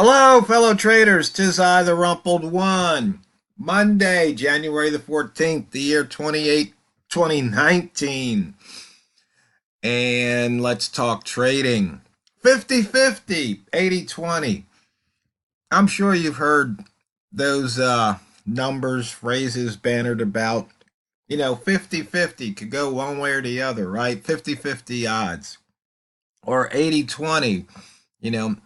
Hello, fellow traders. 'Tis I, the Rumpled One. Monday, January the 14th, the year 2019. And let's talk trading. 50-50, 80-20. I'm sure you've heard those numbers, phrases bannered about. 50-50 could go one way or the other, right? 50-50 odds. Or 80-20, you know,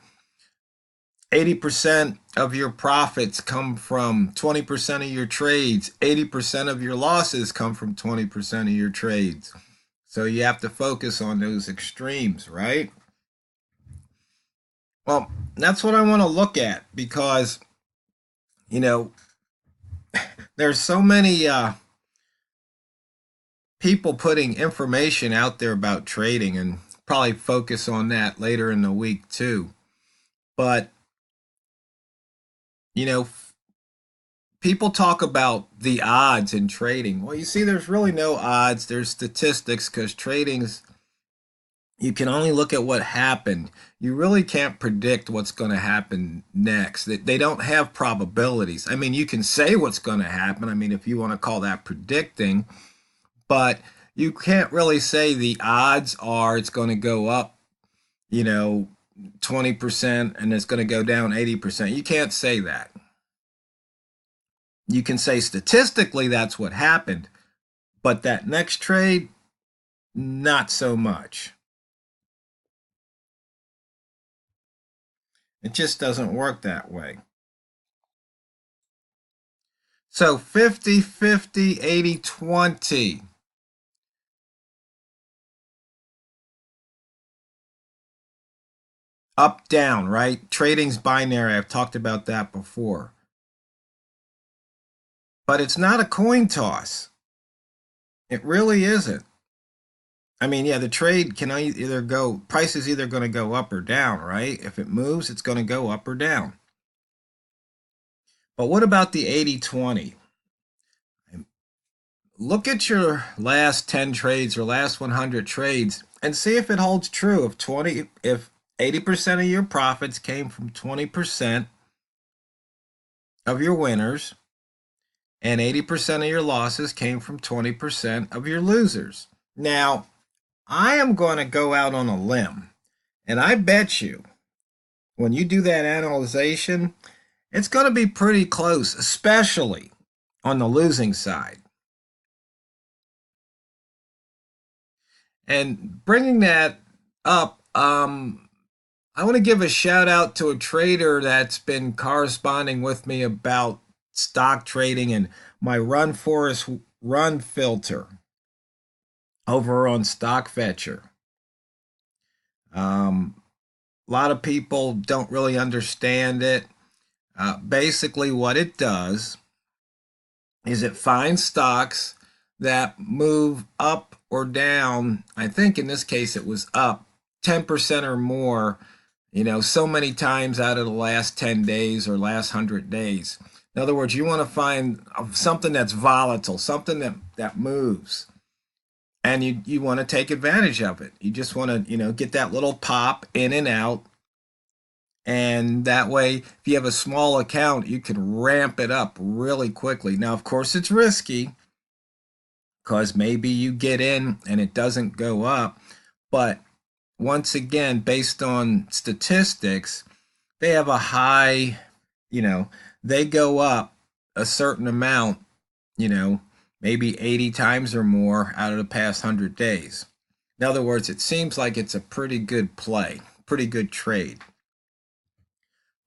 80% of your profits come from 20% of your trades. 80% of your losses come from 20% of your trades. So you have to focus on those extremes, right? Well, that's what I want to look at because, you know, there's so many people putting information out there about trading, and probably focus on that later in the week too. But, you know, people talk about the odds in trading. Well, you see, there's really no odds. There's statistics because trading's, you can only look at what happened. You really can't predict what's going to happen next. They don't have probabilities. I mean, you can say what's going to happen. I mean, if you want to call that predicting, but you can't really say the odds are it's going to go up, 20% and it's going to go down 80%. You can't say that. You can say statistically that's what happened, but that next trade, not so much. It just doesn't work that way. So 50-50, 80-20. Up, down, right? Trading's binary. I've talked about that before. But it's not a coin toss. It really isn't. I mean, yeah, the trade can either go, price is either going to go up or down, right? If it moves, it's going to go up or down. But what about the 80-20? Look at your last 10 trades or last 100 trades and see if it holds true. If 80% of your profits came from 20% of your winners and 80% of your losses came from 20% of your losers. Now, I am going to go out on a limb, and I bet you when you do that analyzation, it's going to be pretty close, especially on the losing side. And bringing that up, I want to give a shout out to a trader that's been corresponding with me about stock trading and my Run Forest Run filter over on StockFetcher. A lot of people don't really understand it. Basically, what it does is it finds stocks that move up or down. I think in this case it was up 10% or more, so many times out of the last 10 days or last 100 days. In other words, you want to find something that's volatile, something that moves, and you want to take advantage of it. You just want to, get that little pop in and out. And that way, if you have a small account, you can ramp it up really quickly. Now, of course, it's risky because maybe you get in and it doesn't go up. But once again, based on statistics, they have a high, they go up a certain amount, maybe 80 times or more out of the past 100 days. In other words, it seems like it's a pretty good play, pretty good trade.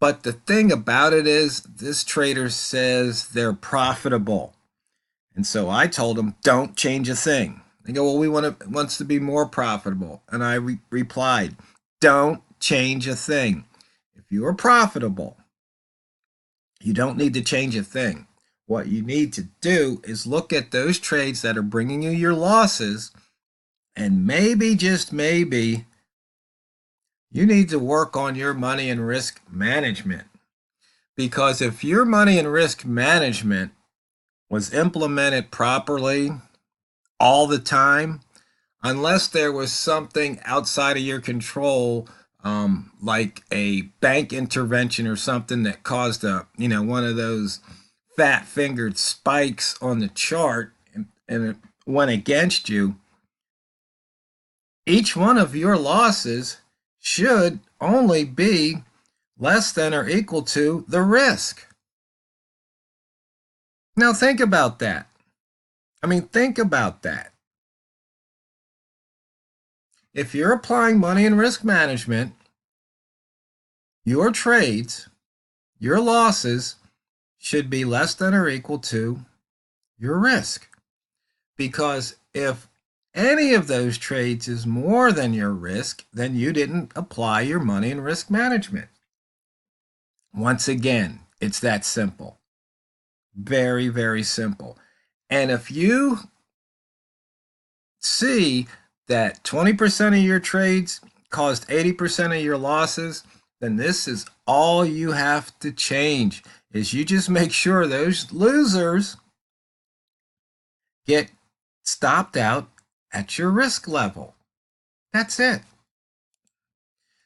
But the thing about it is, this trader says they're profitable. And so I told him, don't change a thing. They go, well, wants to be more profitable. And I replied, don't change a thing. If you are profitable, you don't need to change a thing. What you need to do is look at those trades that are bringing you your losses, and maybe, just maybe, you need to work on your money and risk management. Because if your money and risk management was implemented properly all the time, unless there was something outside of your control, like a bank intervention or something that caused one of those fat fingered spikes on the chart, and it went against you, each one of your losses should only be less than or equal to the risk. Now think about that. Think about that. If you're applying money in risk management, your trades, your losses should be less than or equal to your risk. Because if any of those trades is more than your risk, then you didn't apply your money in risk management. Once again, it's that simple. Very, very simple. And if you see that 20% of your trades caused 80% of your losses, then this is all you have to change, is you just make sure those losers get stopped out at your risk level. That's it.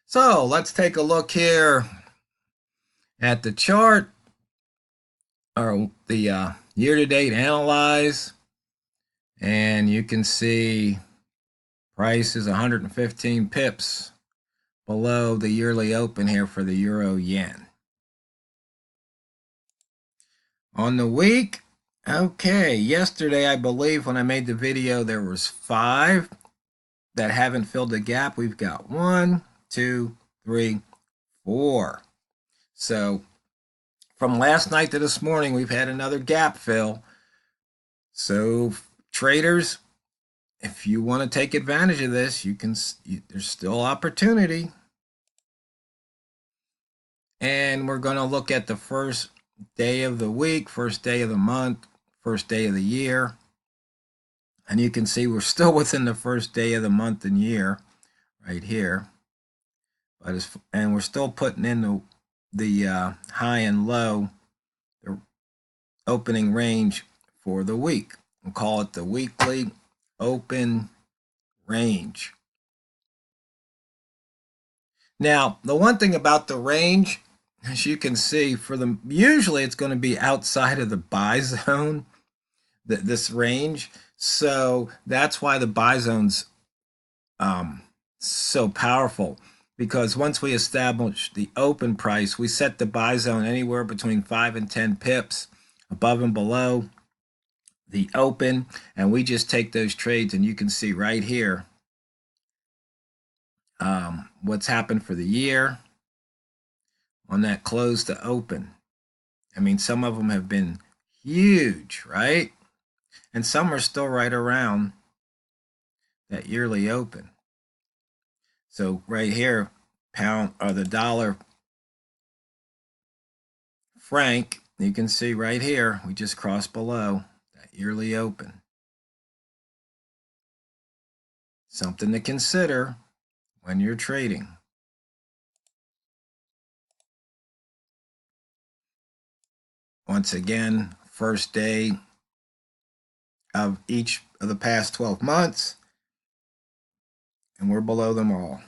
So let's take a look here at the chart, or the year-to-date analyze, and you can see price is 115 pips below the yearly open here for the euro yen. On the week, okay, yesterday I believe when I made the video there was 5 that haven't filled the gap. We've got 1, 2, 3, 4. So from last night to this morning, we've had another gap fill. So traders, if you want to take advantage of this, there's still opportunity. And we're going to look at the first day of the week, first day of the month, first day of the year. And you can see we're still within the first day of the month and year right here. And we're still putting in the high and low, the opening range for the week. We'll call it the weekly open range. Now, the one thing about the range, as you can see, usually it's going to be outside of the buy zone, this range. So that's why the buy zone's so powerful, because once we establish the open price, we set the buy zone anywhere between 5 and 10 pips above and below the open, and we just take those trades, and you can see right here what's happened for the year on that close to open. Some of them have been huge, right? And some are still right around that yearly open. So right here, pound or the dollar franc, you can see right here, we just crossed below that yearly open. Something to consider when you're trading. Once again, first day of each of the past 12 months, and we're below them all.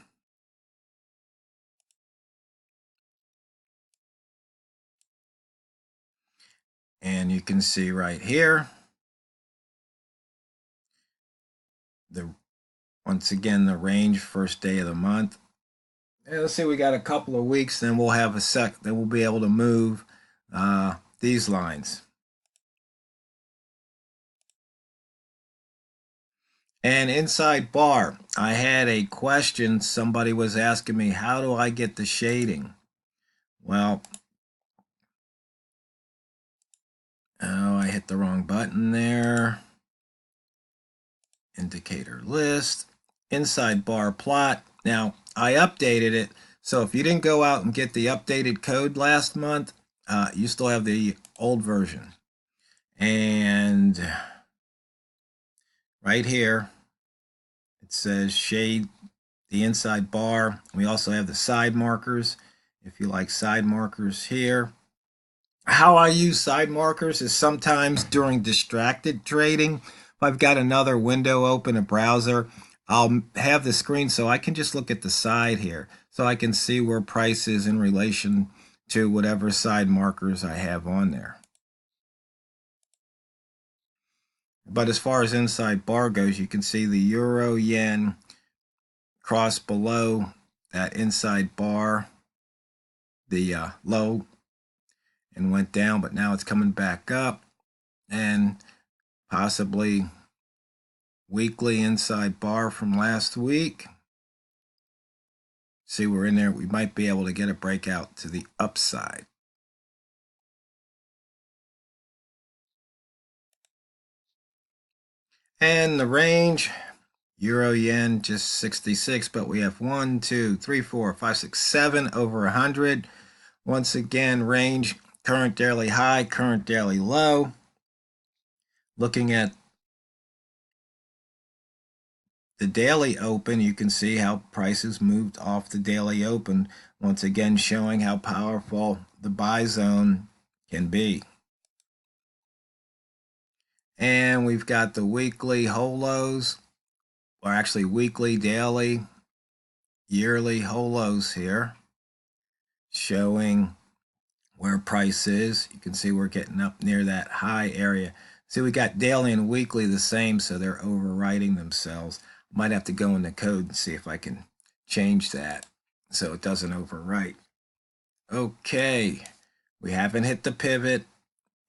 And you can see right here, once again, the range, first day of the month. And let's see, we got a couple of weeks, then we'll have then we'll be able to move these lines. And inside bar, I had a question. Somebody was asking me, how do I get the shading? Well, oh, I hit the wrong button there. Indicator list, inside bar plot. Now, I updated it, so if you didn't go out and get the updated code last month, you still have the old version. And right here, it says shade the inside bar. We also have the side markers, if you like side markers here. How I use side markers is sometimes during distracted trading. If I've got another window open, a browser, I'll have the screen so I can just look at the side here. so I can see where price is in relation to whatever side markers I have on there. But as far as inside bar goes, you can see the euro yen crossed below that inside bar, the low, and went down, but now it's coming back up, and possibly weekly inside bar from last week. See, we're in there. We might be able to get a breakout to the upside. And the range, euro yen just 66, but we have 1, 2, 3, 4, 5, 6, 7 over 100. Once again, range, current daily high, current daily low. Looking at the daily open, you can see how prices moved off the daily open, once again showing how powerful the buy zone can be. And we've got the weekly holos, or actually weekly, daily, yearly holos here, showing where price is. You can see we're getting up near that high area. See, we got daily and weekly the same, so they're overwriting themselves. Might have to go in the code and see if I can change that so it doesn't overwrite. Okay, we haven't hit the pivot.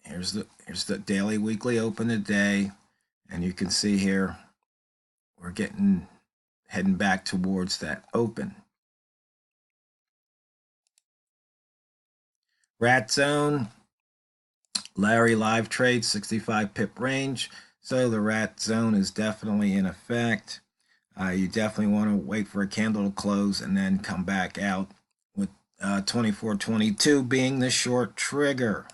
Here's the daily weekly open today, and you can see here we're heading back towards that open. Rat zone, Larry live trade, 65 pip range. So the rat zone is definitely in effect. You definitely want to wait for a candle to close and then come back out, with 24.22 being the short trigger.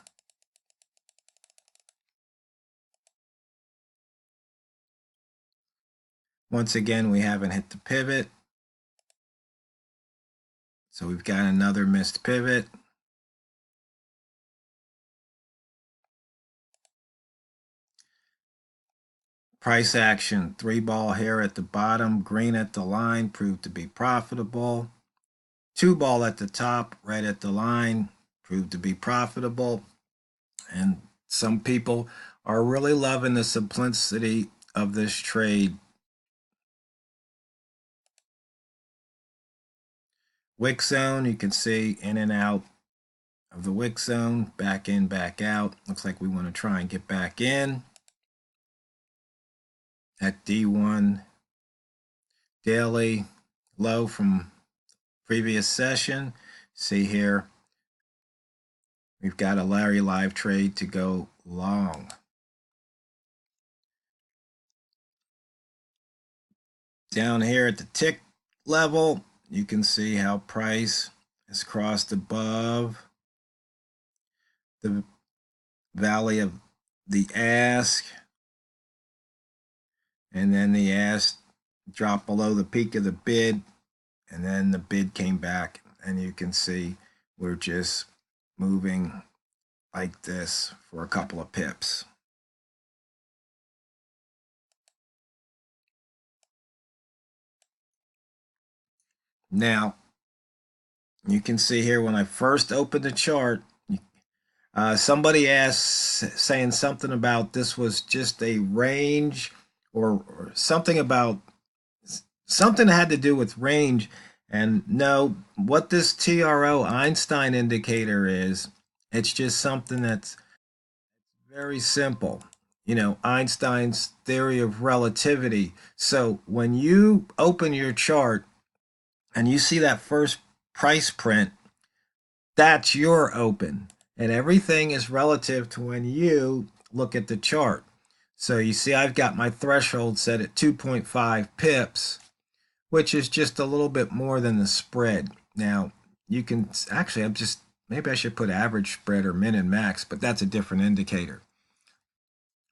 Once again, we haven't hit the pivot. So we've got another missed pivot. Price action, 3-ball here at the bottom, green at the line, proved to be profitable. 2-ball at the top, red at the line, proved to be profitable. And some people are really loving the simplicity of this trade. Wick zone, you can see in and out of the wick zone, back in, back out. Looks like we want to try and get back in at D1 daily low from previous session. See here, we've got a Larry live trade to go long. Down here at the tick level, you can see how price has crossed above the valley of the ask, and then the ask dropped below the peak of the bid, and then the bid came back, and you can see we're just moving like this for a couple of pips. Now, you can see here when I first opened the chart, somebody asked, saying something about this was just a range, or something about something that had to do with range. And no, what this TRO Einstein indicator is, it's just something that's very simple. You know, Einstein's theory of relativity. So when you open your chart and you see that first price print, that's your open. And everything is relative to when you look at the chart. So you see I've got my threshold set at 2.5 pips, which is just a little bit more than the spread. Now, you can actually, maybe I should put average spread or min and max, but that's a different indicator.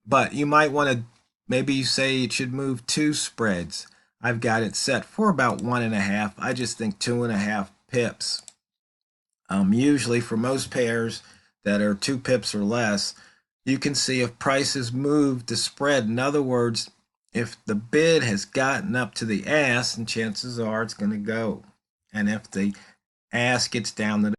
But you might want to, maybe you say it should move 2 spreads. I've got it set for about 1.5. I just think 2.5 pips. Usually for most pairs that are 2 pips or less, you can see if prices move the spread. In other words, if the bid has gotten up to the ask, and chances are it's going to go. And if the ask gets down to